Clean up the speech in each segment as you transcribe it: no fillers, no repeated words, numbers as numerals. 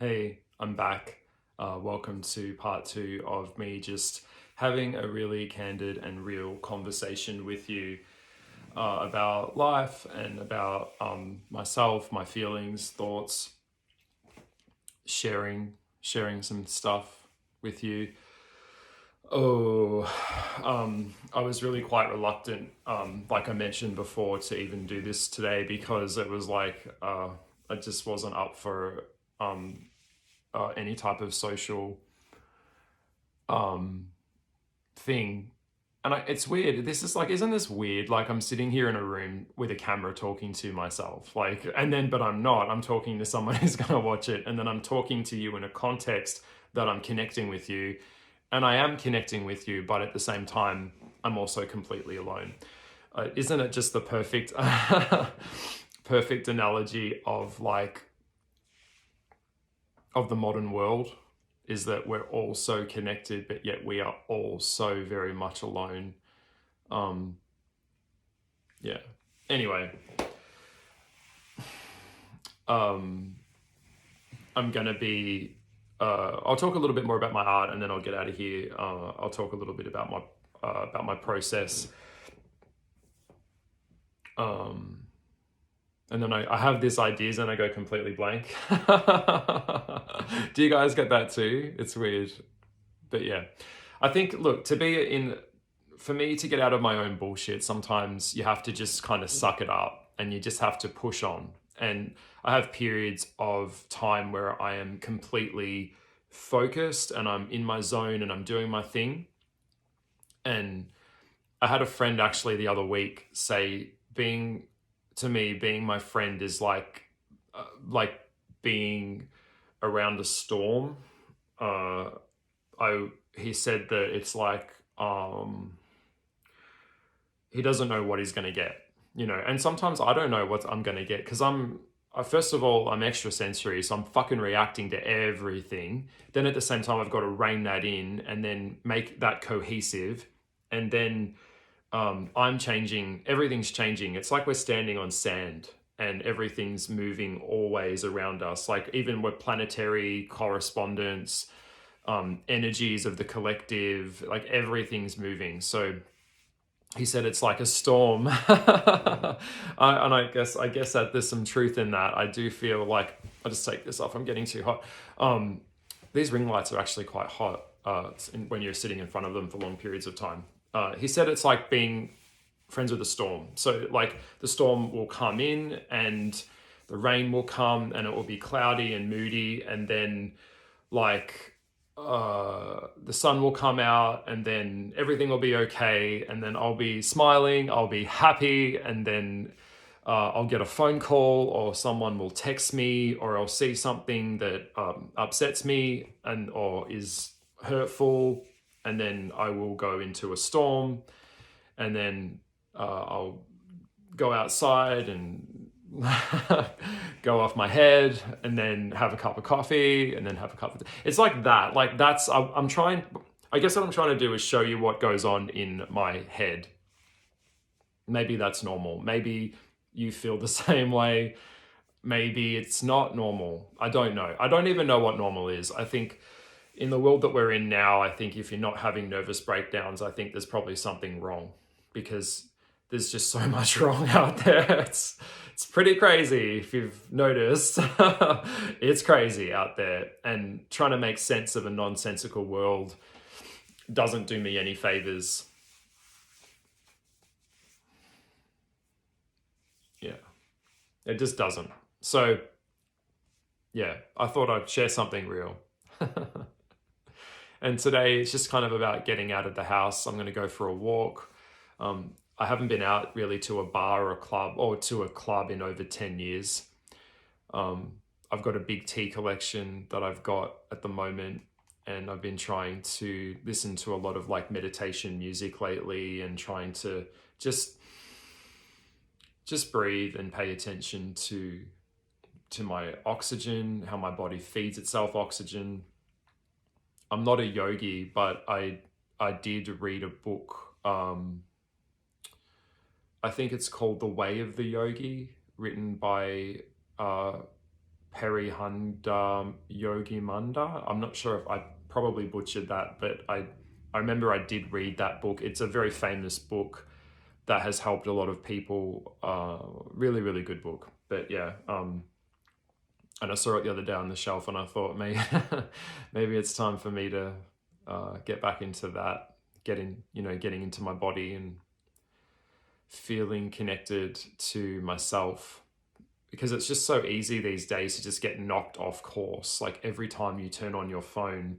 Hey, I'm back. Welcome to part two of me just having a really candid and real conversation with you about life and about myself, my feelings, thoughts, sharing some stuff with you. Oh, I was really quite reluctant, like I mentioned before, to even do this today because it was like I just wasn't up for any type of social um, thing. And it's weird. This is like, isn't this weird? Like I'm sitting here in a room with a camera talking to myself, like, and then, but I'm not. I'm talking to someone who's going to watch it, and then I'm talking to you in a context that I'm connecting with you, and I am connecting with you, but at the same time, I'm also completely alone. Isn't it just the perfect, perfect analogy of like of the modern world? Is that we're all so connected, but yet we are all so very much alone. Um, yeah. Anyway, um, I'm gonna be. I'll talk a little bit more about my art, and then I'll get out of here. I'll talk a little bit about my process. Um, and then I have these ideas, and I go completely blank. Do you guys get that too? It's weird, but yeah. I think, look, to be in for me to get out of my own bullshit, sometimes you have to just kind of suck it up and you just have to push on. And I have periods of time where I am completely focused and I'm in my zone and I'm doing my thing. And I had a friend actually the other week say, being my friend is like being around a storm. I He said that it's like he doesn't know what he's going to get, and sometimes I don't know what I'm going to get because first of all, I'm extrasensory, so I'm fucking reacting to everything. Then at the same time, I've got to rein that in and then make that cohesive. And then I'm changing, everything's changing. It's like we're standing on sand and everything's moving always around us. Like even with planetary correspondence, energies of the collective, like everything's moving. So he said it's like a storm. And I guess that there's some truth in that. I do feel like I'll just take this off. I'm getting too hot. These ring lights are actually quite hot when you're sitting in front of them for long periods of time. He said it's like being friends with a storm. So like the storm will come in and the rain will come and it will be cloudy and moody, and then like the sun will come out and then everything will be okay, and then I'll be smiling, I'll be happy, and then I'll get a phone call or someone will text me or I'll see something that upsets me and or is hurtful, and then I will go into a storm, and then I'll go outside and go off my head, and then have a cup of coffee, and then have a cup of it's like that. Like that's I'm trying, I guess what I'm trying to do is show you what goes on in my head. Maybe that's normal, maybe you feel the same way, maybe it's not normal. I don't know. I don't even know what normal is. I think in the world that we're in now, I think if you're not having nervous breakdowns, I think there's probably something wrong, because there's just so much wrong out there. It's pretty crazy if you've noticed. It's crazy out there, and trying to make sense of a nonsensical world doesn't do me any favors. Yeah, it just doesn't. So yeah, I thought I'd share something real. And today it's just kind of about getting out of the house. I'm going to go for a walk. I haven't been out really to a bar or a club or to a club in over 10 years. I've got a big tea collection that I've got at the moment, and I've been trying to listen to a lot of like meditation music lately and trying to just breathe and pay attention to my oxygen, how my body feeds itself oxygen. I'm not a yogi, but I did read a book. I think it's called The Way of the Yogi, written by Perihanda Yogi Manda. I'm not sure if I probably butchered that, but I remember I did read that book. It's a very famous book that has helped a lot of people. Really, really good book. But yeah, and I saw it the other day on the shelf, and I thought, maybe it's time for me to get back into that, getting into my body and feeling connected to myself, because it's just so easy these days to just get knocked off course. Like every time you turn on your phone,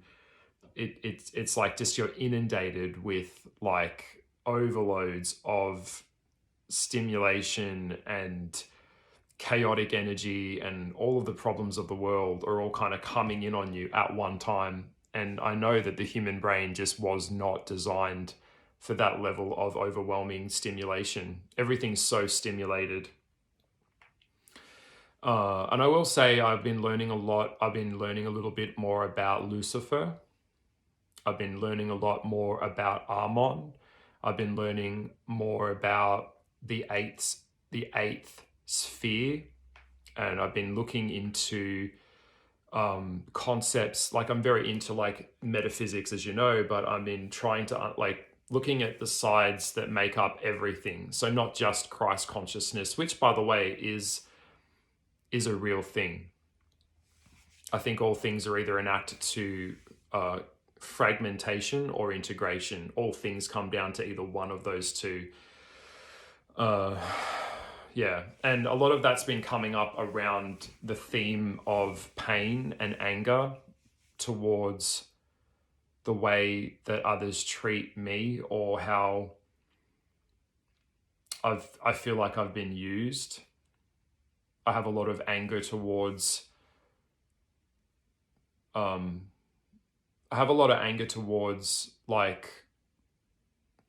it's like just you're inundated with like overloads of stimulation and chaotic energy, and all of the problems of the world are all kind of coming in on you at one time. And I know that the human brain just was not designed for that level of overwhelming stimulation. Everything's so stimulated. And I will say I've been learning a lot. I've been learning a little bit more about Lucifer. I've been learning a lot more about Amon. I've been learning more about the eighth sphere, and I've been looking into concepts. Like I'm very into like metaphysics, as you know, but I've been trying to like looking at the sides that make up everything. So not just Christ consciousness, which by the way is a real thing. I think all things are either an act to fragmentation or integration. All things come down to either one of those two. Yeah, and a lot of that's been coming up around the theme of pain and anger towards the way that others treat me, or how I feel like I've been used. I have a lot of anger towards like,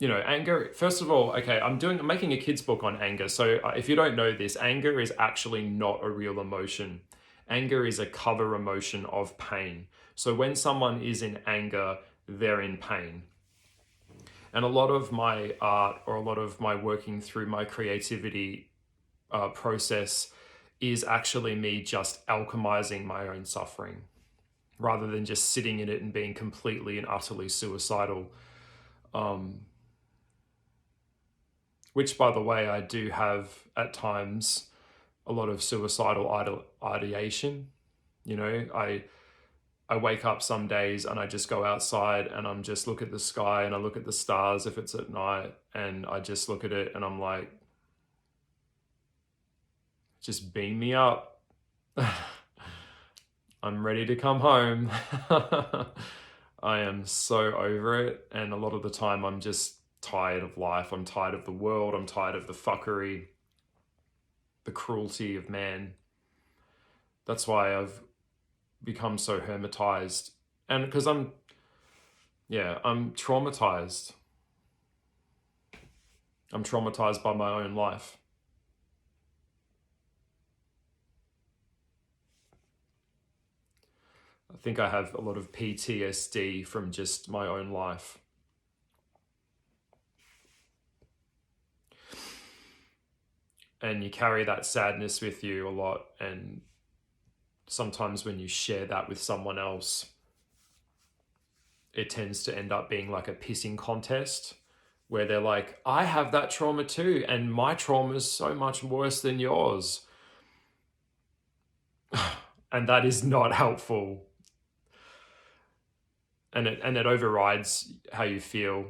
anger. First of all, okay, I'm making a kid's book on anger. So if you don't know this, anger is actually not a real emotion. Anger is a cover emotion of pain. So when someone is in anger, they're in pain. And a lot of my art, or a lot of my working through my creativity process, is actually me just alchemizing my own suffering, rather than just sitting in it and being completely and utterly suicidal. Which, by the way, I do have at times a lot of suicidal ideation. I wake up some days and I just go outside and I'm just look at the sky and I look at the stars if it's at night, and I just look at it and I'm like, just beam me up. I'm ready to come home. I am so over it. And a lot of the time I'm just tired of life. I'm tired of the world. I'm tired of the fuckery, the cruelty of man. That's why I've become so hermetized. And because I'm traumatized. I'm traumatized by my own life. I think I have a lot of PTSD from just my own life. And you carry that sadness with you a lot. And sometimes when you share that with someone else, it tends to end up being like a pissing contest, where they're like, I have that trauma too, and my trauma is so much worse than yours. And that is not helpful. And it overrides how you feel.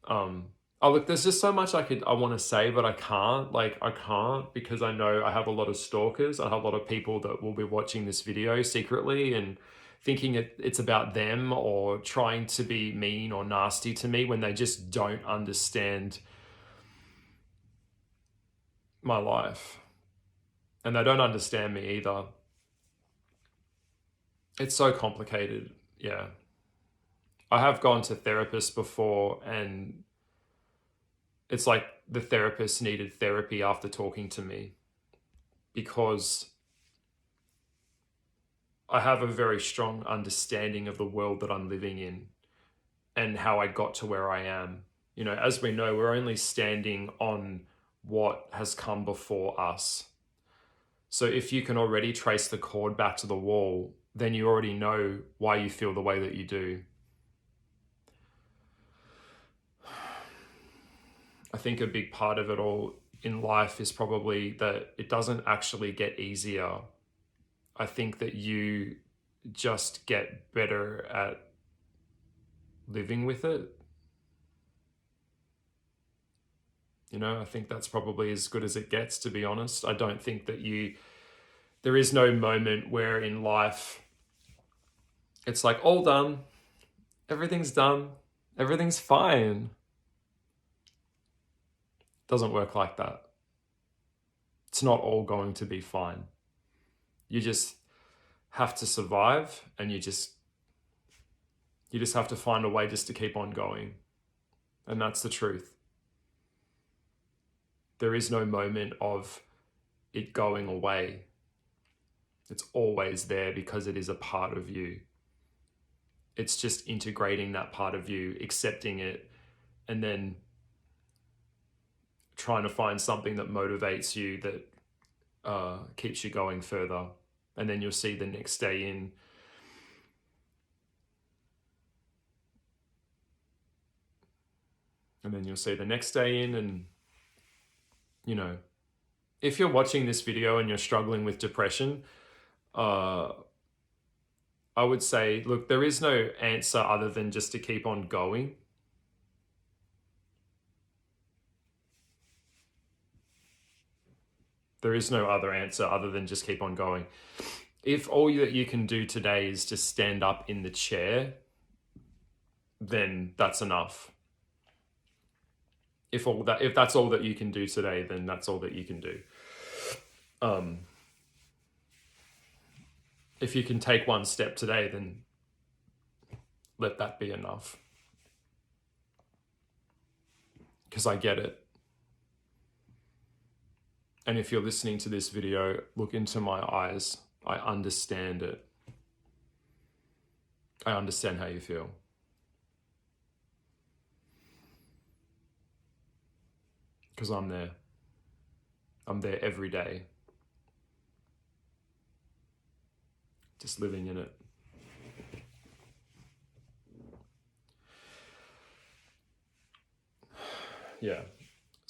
Oh, look, there's just so much I want to say, but I can't. I can't, because I know I have a lot of stalkers. I have a lot of people that will be watching this video secretly and thinking it's about them, or trying to be mean or nasty to me when they just don't understand my life. And they don't understand me either. It's so complicated. Yeah. I have gone to therapists before, and it's like the therapist needed therapy after talking to me, because I have a very strong understanding of the world that I'm living in and how I got to where I am. As we know, we're only standing on what has come before us. So if you can already trace the cord back to the wall, then you already know why you feel the way that you do. I think a big part of it all in life is probably that it doesn't actually get easier. I think that you just get better at living with it. You know, I think that's probably as good as it gets, to be honest. I don't think that there is no moment where in life it's like all done, everything's done, everything's fine. Doesn't work like that. It's not all going to be fine. You just have to survive, and you just have to find a way just to keep on going. And that's the truth. There is no moment of it going away. It's always there because it is a part of you. It's just integrating that part of you, accepting it, and then trying to find something that motivates you, that keeps you going further. And then you'll see the next day in. And then you'll see the next day in, and, you know, if you're watching this video and you're struggling with depression, I would say, look, there is no answer other than just to keep on going. There is no other answer other than just keep on going. If all that you can do today is just stand up in the chair, then that's enough. If that's all that you can do today, then that's all that you can do. If you can take one step today, then let that be enough. Because I get it. And if you're listening to this video, look into my eyes. I understand it. I understand how you feel. Because I'm there. I'm there every day. Just living in it. Yeah.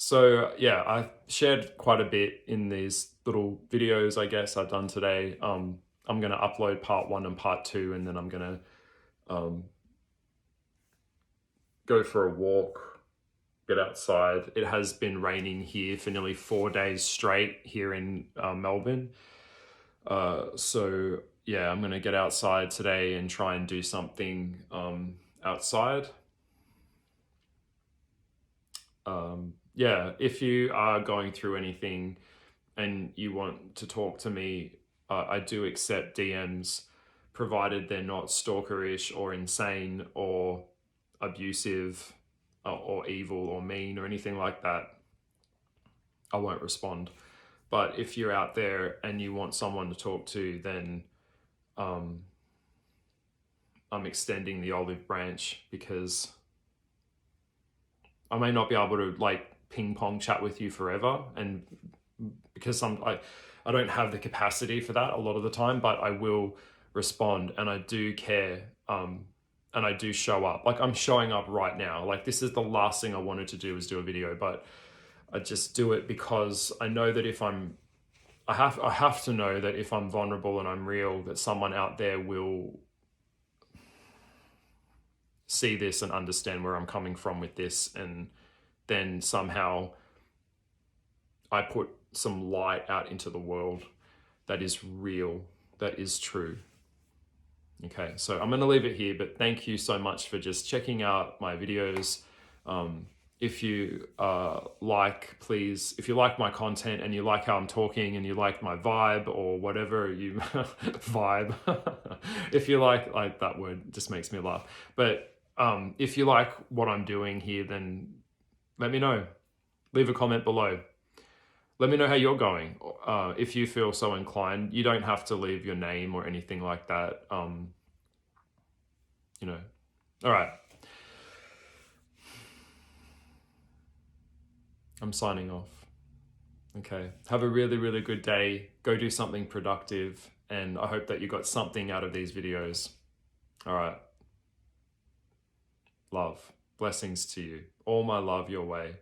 So yeah, I shared quite a bit in these little videos, I guess, I've done today. I'm going to upload part 1 and part 2, and then I'm going to go for a walk, get outside. It has been raining here for nearly 4 days straight here in Melbourne. So yeah, I'm going to get outside today and try and do something outside. Yeah, if you are going through anything and you want to talk to me, I do accept DMs, provided they're not stalkerish or insane or abusive or evil or mean or anything like that. I won't respond. But if you're out there and you want someone to talk to, then I'm extending the olive branch, because I may not be able to like ping pong chat with you forever, and because I don't have the capacity for that a lot of the time, but I will respond, and I do care, and I do show up. Like, I'm showing up right now. Like, this is the last thing I wanted to do, was do a video, but I just do it because I know that if I have to know that if I'm vulnerable and I'm real, that someone out there will see this and understand where I'm coming from with this, and then somehow I put some light out into the world that is real, that is true. Okay, so I'm going to leave it here, but thank you so much for just checking out my videos. If you if you like my content and you like how I'm talking and you like my vibe or whatever you vibe, if you like that word, just makes me laugh. But if you like what I'm doing here, then let me know. Leave a comment below. Let me know how you're going. If you feel so inclined, you don't have to leave your name or anything like that. You know, all right. I'm signing off. Okay. Have a really, really good day. Go do something productive. And I hope that you got something out of these videos. All right. Love. Blessings to you. All my love your way.